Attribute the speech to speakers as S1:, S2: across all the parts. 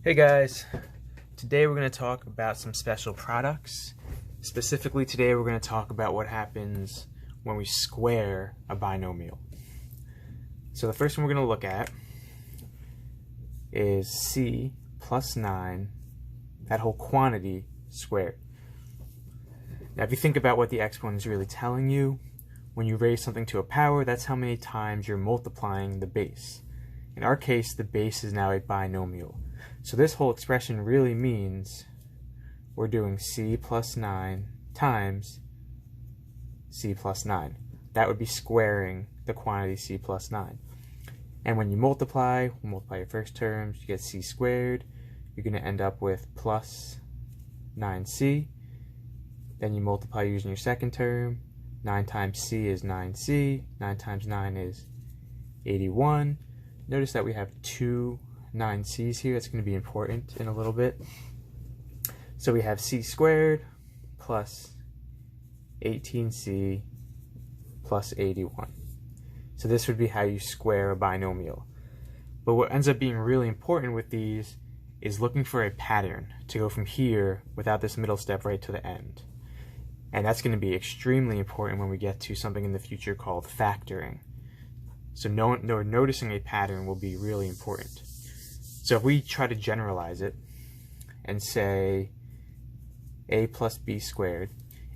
S1: Hey guys, today we're going to talk about some special products. Specifically today we're going to talk about what happens when we square a binomial. So the first one we're going to look at is c plus 9, that whole quantity squared. Now if you think about what the exponent is really telling you, when you raise something to a power, that's how many times you're multiplying the base. In our case, the base is now a binomial. So this whole expression really means we're doing c plus 9 times c plus 9. That would be squaring the quantity c plus 9. And when you multiply your first terms, you get c squared. You're going to end up with plus 9c. Then you multiply using your second term. 9 times c is 9c. 9 times 9 is 81. Notice that we have two 9c's here. That's going to be important in a little bit. So we have c squared plus 18c plus 81. So this would be how you square a binomial. But what ends up being really important with these is looking for a pattern to go from here without this middle step right to the end. And that's going to be extremely important when we get to something in the future called factoring. So noticing a pattern will be really important. So if we try to generalize it and say a plus b squared,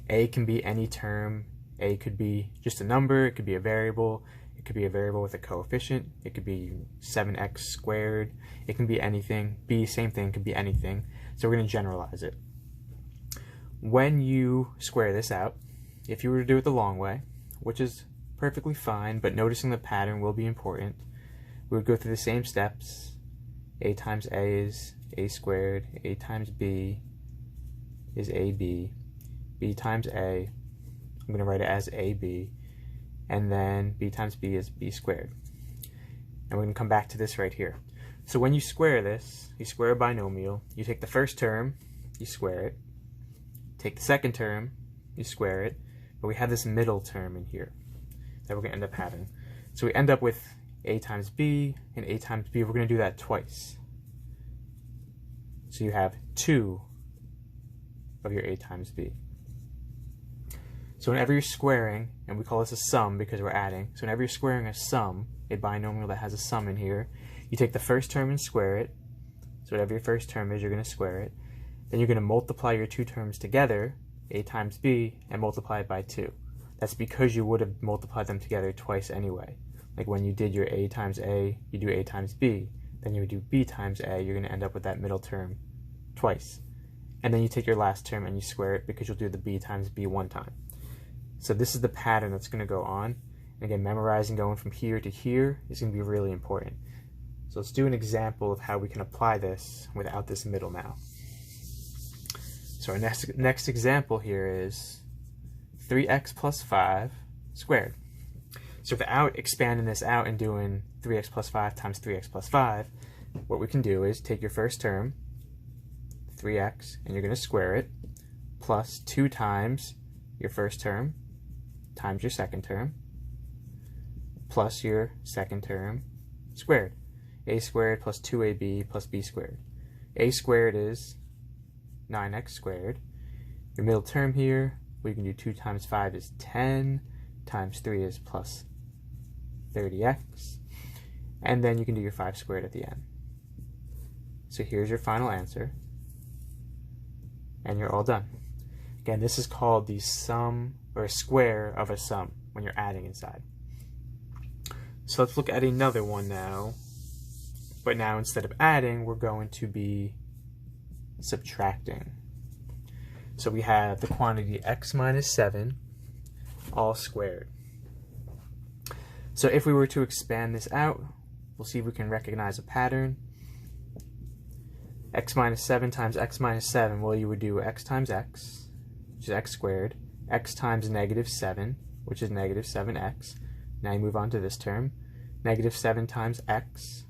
S1: a can be any term. A could be just a number, it could be a variable, it could be a variable with a coefficient, it could be 7x squared, it can be anything. B, same thing, could be anything. So we're going to generalize it. When you square this out, if you were to do it the long way, which is perfectly fine, but noticing the pattern will be important, we would go through the same steps. A times a is a squared, a times b is ab, b times a, I'm going to write it as ab, and then b times b is b squared. And we're going to come back to this right here. So when you square this, you square a binomial, you take the first term, you square it, take the second term, you square it, but we have this middle term in here that we're going to end up having. So we end up with a times b and a times b. We're going to do that twice. So you have 2 of your a times b. So whenever you're squaring, and we call this a sum because we're adding, so whenever you're squaring a sum, a binomial that has a sum in here, you take the first term and square it. So whatever your first term is, you're going to square it. Then you're going to multiply your two terms together, a times b, and multiply it by 2. That's because you would have multiplied them together twice anyway. Like when you did your a times a, you do a times b, then you would do b times a, you're going to end up with that middle term twice. And then you take your last term and you square it because you'll do the b times b one time. So this is the pattern that's going to go on. And again, memorizing going from here to here is going to be really important. So let's do an example of how we can apply this without this middle now. So our next example here is 3x plus 5 squared. So without expanding this out and doing 3x plus 5 times 3x plus 5, what we can do is take your first term, 3x, and you're going to square it, plus 2 times your first term times your second term, plus your second term squared. A squared plus 2ab plus b squared. A squared is 9x squared. Your middle term here, we can do 2 times 5 is 10, times 3 is plus 30x, and then you can do your 5 squared at the end. So here's your final answer, and you're all done. Again, this is called the sum or square of a sum when you're adding inside. So let's look at another one now, but now instead of adding, we're going to be subtracting. So we have the quantity x minus 7 all squared. So if we were to expand this out, we'll see if we can recognize a pattern. X minus 7 times x minus 7, well, you would do x times x, which is x squared, x times negative 7, which is negative 7x. Now you move on to this term. Negative 7 times x,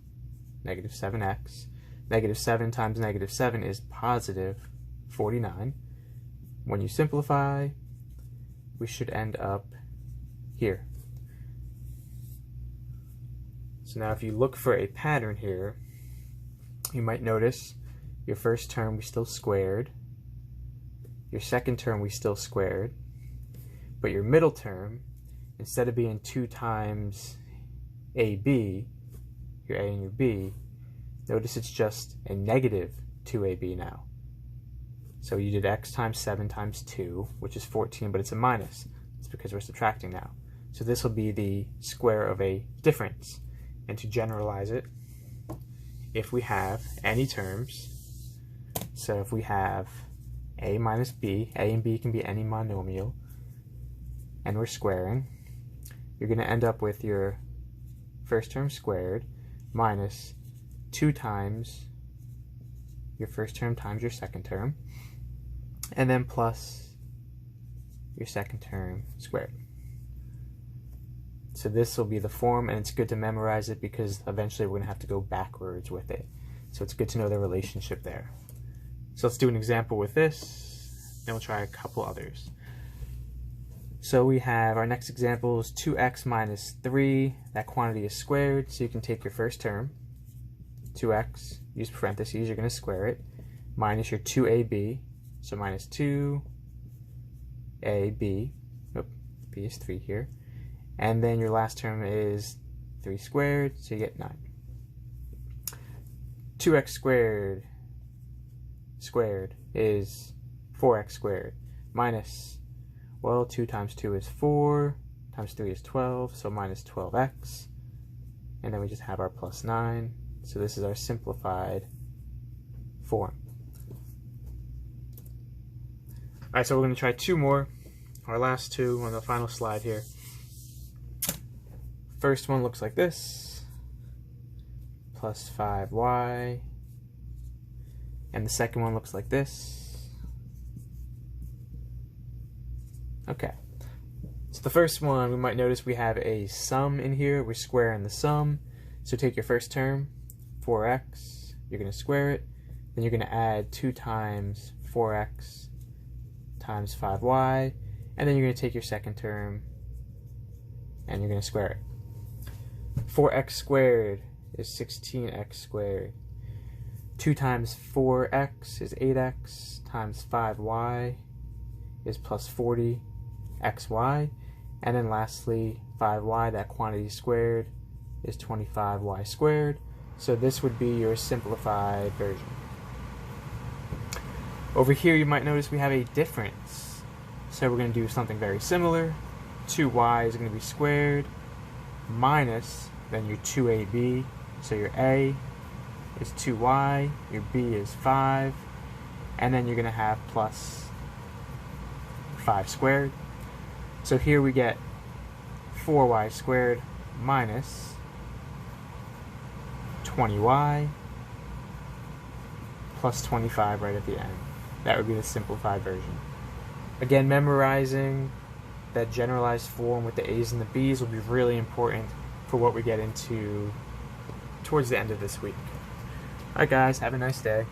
S1: negative 7x. Negative 7 times negative 7 is positive 49. When you simplify, we should end up here. So now if you look for a pattern here, you might notice Your first term we still squared. Your second term we still squared. But your middle term, instead of being 2 times AB, your A and your B, notice it's just a negative 2AB now. So you did x times 7 times 2, which is 14, but it's a minus. It's because we're subtracting now. So this will be the square of a difference. And to generalize it, if we have any terms, so if we have A minus B, A and B can be any monomial, and we're squaring, you're going to end up with your first term squared minus 2 times your first term times your second term, and then plus your second term squared. So this will be the form, and it's good to memorize it because eventually we're going to have to go backwards with it. So it's good to know the relationship there. So let's do an example with this, then we'll try a couple others. So we have our next example is 2x minus 3. That quantity is squared, so you can take your first term, 2x, use parentheses, you're going to square it, minus your 2ab, so minus 2ab, nope, b is 3 here, and then your last term is 3 squared, so you get 9. 2x squared is 4x squared, minus, well, 2 times 2 is 4, times 3 is 12, so minus 12x, and then we just have our plus 9, so this is our simplified form. Alright, so we're going to try 2 more, our last 2 on the final slide here. First one looks like this, plus 5y, and the second one looks like this. Okay, so the first one, we might notice we have a sum in here. We're squaring the sum. So take your first term, 4x, you're going to square it. Then you're going to add 2 times 4x times 5y. And then you're going to take your second term and you're going to square it. 4x squared is 16x squared. 2 times 4x is 8x times 5y is plus 40 xy, and then lastly 5y, that quantity squared, is 25y squared. So this would be your simplified version. Over here you might notice we have a difference, so we're going to do something very similar. 2y is going to be squared minus then your 2ab, so your a is 2y, your b is 5, and then you're going to have plus 5 squared. So here we get 4y squared minus 20y plus 25 right at the end. That would be the simplified version. Again, memorizing that generalized form with the a's and the b's will be really important for what we get into towards the end of this week. Alright guys, have a nice day.